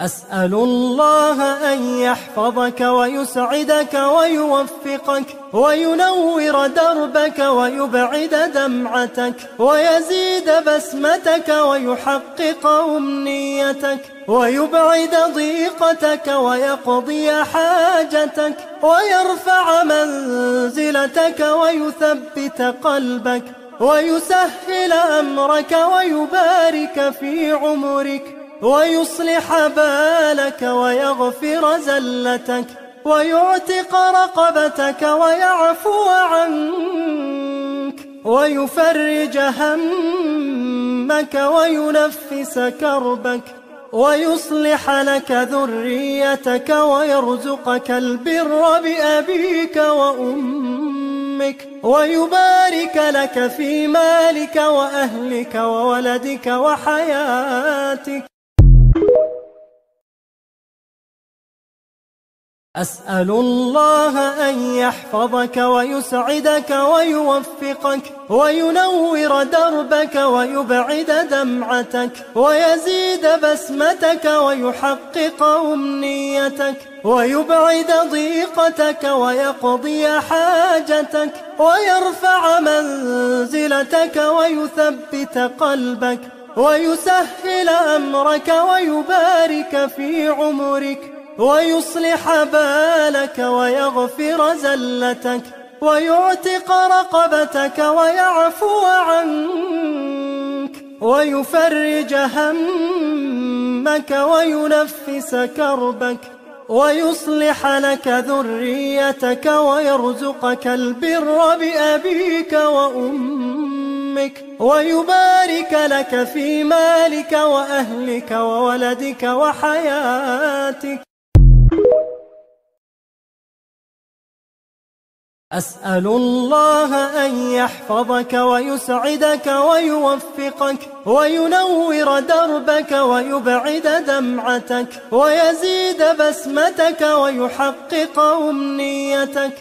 أسأل الله أن يحفظك ويسعدك ويوفقك وينور دربك ويبعد دمعتك ويزيد بسمتك ويحقق أمنيتك ويبعد ضيقتك ويقضي حاجتك ويرفع منزلتك ويثبت قلبك ويسهل أمرك ويبارك في عمرك ويصلح بالك ويغفر زلتك ويعتق رقبتك ويعفو عنك ويفرج همك وينفس كربك ويصلح لك ذريتك ويرزقك البر بأبيك وأمك ويبارك لك في مالك وأهلك وولدك وحياتك. أسأل الله أن يحفظك ويسعدك ويوفقك وينور دربك ويبعد دمعتك ويزيد بسمتك ويحقق أمنيتك ويبعد ضيقتك ويقضي حاجتك ويرفع منزلتك ويثبت قلبك ويسهل أمرك ويبارك في عمرك ويصلح بالك ويغفر زلتك ويعتق رقبتك ويعفو عنك ويفرج همك وينفس كربك ويصلح لك ذريتك ويرزقك البر بأبيك وأمك ويبارك لك في مالك وأهلك وولدك وحياتك. أسأل الله أن يحفظك ويسعدك ويوفقك وينور دربك ويبعد دمعتك ويزيد بسمتك ويحقق أمنيتك